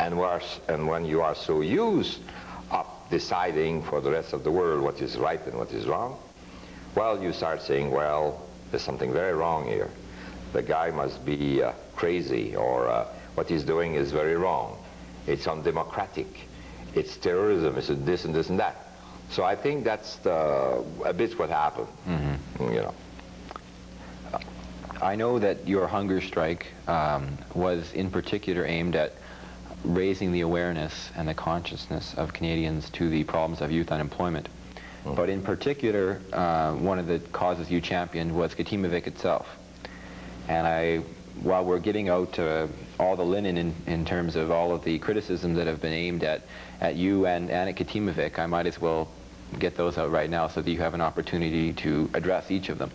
And when you are so used of deciding for the rest of the world what is right and what is wrong, well, you start saying, well, there's something very wrong here. The guy must be crazy, or what he's doing is very wrong. It's undemocratic. It's terrorism. It's this and this and that. So I think that's a bit what happened. Mm-hmm. You know. I know that your hunger strike was in particular aimed at raising the awareness and the consciousness of Canadians to the problems of youth unemployment. Mm-hmm. But in particular, one of the causes you championed was Katimavik itself. And while we're getting out all the linen in terms of all of the criticisms that have been aimed at you and at Katimavik, I might as well get those out right now so that you have an opportunity to address each of them.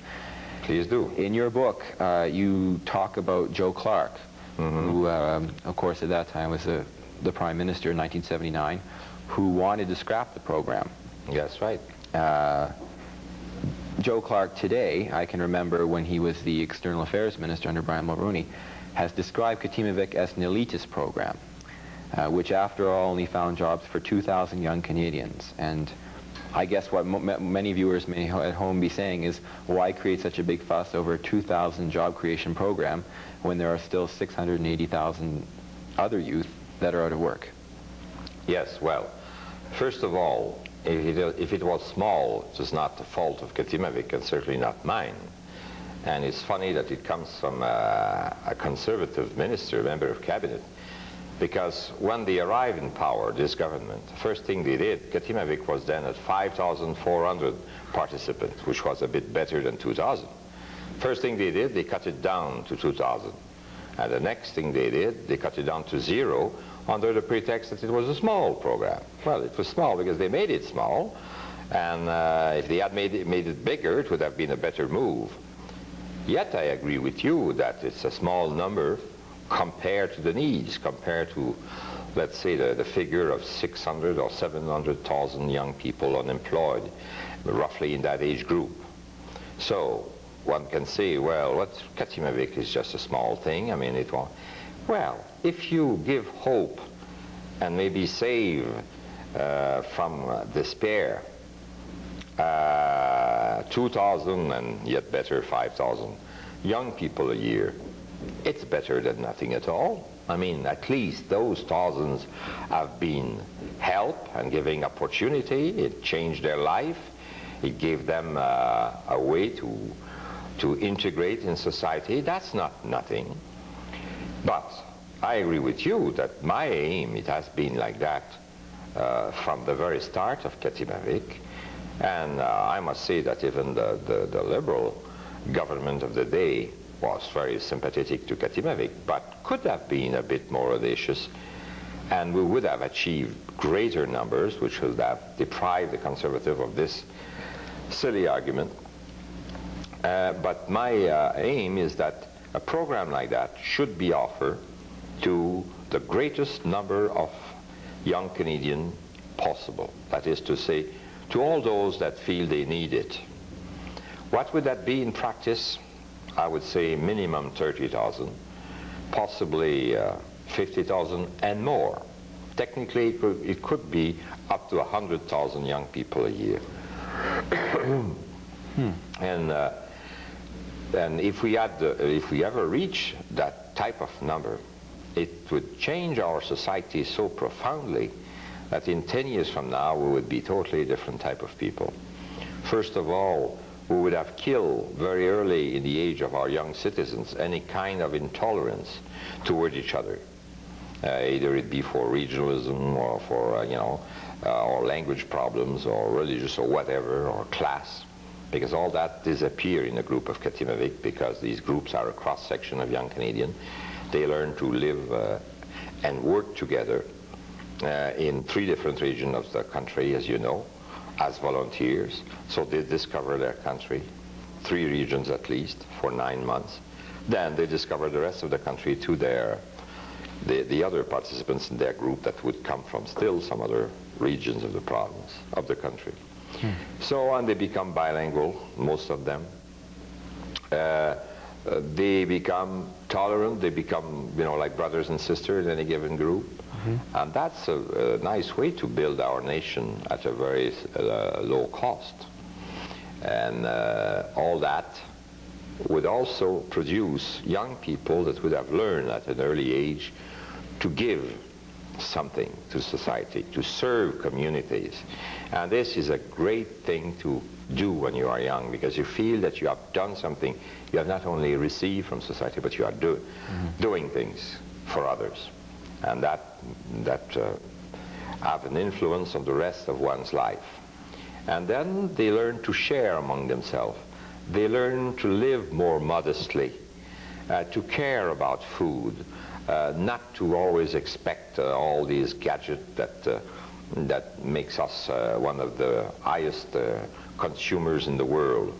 Please do. In your book, you talk about Joe Clark, mm-hmm. who, of course, at that time was the Prime Minister in 1979, who wanted to scrap the program. That's right. Joe Clark today, I can remember when he was the External Affairs Minister under Brian Mulroney, has described Katimavik as an elitist program, which after all only found jobs for 2,000 young Canadians. And I guess what many viewers may at home be saying is, why create such a big fuss over a 2,000 job creation program when there are still 680,000 other youth that are out of work? Yes, well, first of all, if it was small, it was not the fault of Katimavik, and certainly not mine. And it's funny that it comes from a conservative minister, member of cabinet, because when they arrived in power, this government, the first thing they did, Katimavik was then at 5,400 participants, which was a bit better than 2,000. First thing they did, they cut it down to 2,000. And the next thing they did, they cut it down to 0, under the pretext that it was a small program. Well, it was small because they made it small, and if they had made it bigger, it would have been a better move. Yet I agree with you that it's a small number compared to the needs, compared to, let's say, the figure of 600 or 700,000 young people unemployed, roughly in that age group. So one can say, well, what Katimavik is just a small thing. I mean, it won't. Well, if you give hope and maybe save from despair 2,000 and yet better 5,000 young people a year, it's better than nothing at all. I mean, at least those thousands have been help and giving opportunity. It changed their life. It gave them a way to integrate in society. That's not nothing. But I agree with you that my aim, it has been like that from the very start of Katimavik. And I must say that even the Liberal government of the day was very sympathetic to Katimavik, but could have been a bit more audacious, and we would have achieved greater numbers, which would have deprived the Conservative of this silly argument. But my aim is that a program like that should be offered to the greatest number of young Canadians possible. That is to say, to all those that feel they need it. What would that be in practice? I would say minimum 30,000, possibly 50,000 and more. Technically, it could be up to 100,000 young people a year. And if we ever reach that type of number, it would change our society so profoundly that in 10 years from now we would be totally different type of people. First of all, we would have killed very early in the age of our young citizens any kind of intolerance toward each other, either it be for regionalism or for or language problems or religious or whatever, or class, because all that disappear in a group of Katimavik, because these groups are a cross-section of young Canadians. They learn to live and work together in 3 different regions of the country, as you know, as volunteers. So they discover their country, 3 regions at least, for 9 months. Then they discover the rest of the country to the other participants in their group that would come from still some other regions of the province, of the country. So on, they become bilingual, most of them. they become tolerant, they become, you know, like brothers and sisters in any given group. Mm-hmm. And that's a nice way to build our nation at a very low cost. And all that would also produce young people that would have learned at an early age to give something to society, to serve communities. And this is a great thing to do when you are young, because you feel that you have done something. You have not only received from society, but you are doing things for others. And that have an influence on the rest of one's life. And then they learn to share among themselves. They learn to live more modestly, to care about food, not to always expect all these gadgets that makes us one of the highest consumers in the world.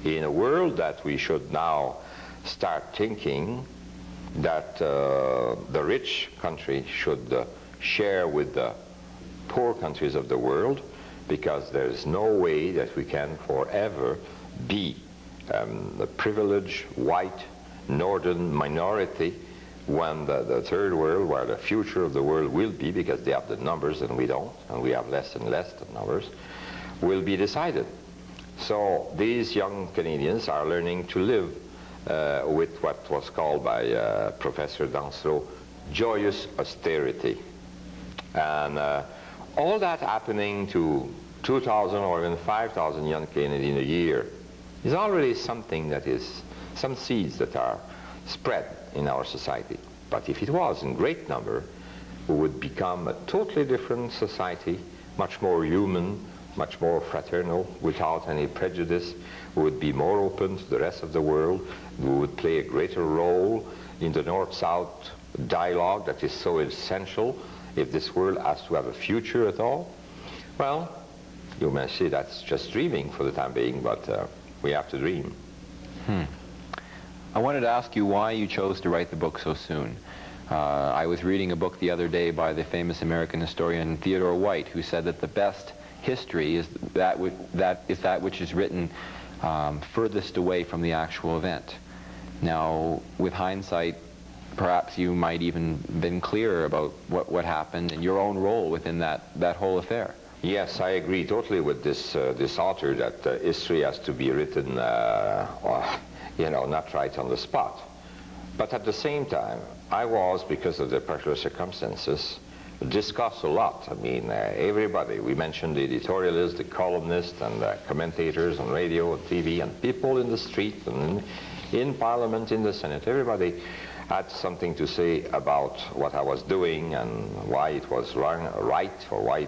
In a world that we should now start thinking that the rich country should share with the poor countries of the world, because there's no way that we can forever be the privileged white northern minority when the third world, where the future of the world will be, because they have the numbers and we don't, and we have less and less the numbers, will be decided. So these young Canadians are learning to live with what was called by Professor Dansereau joyous austerity. And all that happening to 2,000 or even 5,000 young Canadians a year is already something that is, some seeds that are spread in our society. But if it was in great number, we would become a totally different society, much more human, much more fraternal, without any prejudice. We would be more open to the rest of the world. We would play a greater role in the North-South dialogue that is so essential if this world has to have a future at all. Well, you may say that's just dreaming for the time being, but we have to dream. I wanted to ask you why you chose to write the book so soon. I was reading a book the other day by the famous American historian Theodore White, who said that the best history is that which is written furthest away from the actual event. Now, with hindsight, perhaps you might even been clearer about what happened and your own role within that whole affair. Yes, I agree totally with this author that history has to be written, you know, not right on the spot. But at the same time, I was, because of the particular circumstances, discussed a lot. I mean, everybody, we mentioned the editorialists, the columnists, and the commentators on radio and TV, and people in the street, and in Parliament, in the Senate. Everybody had something to say about what I was doing and why it was wrong, right, or why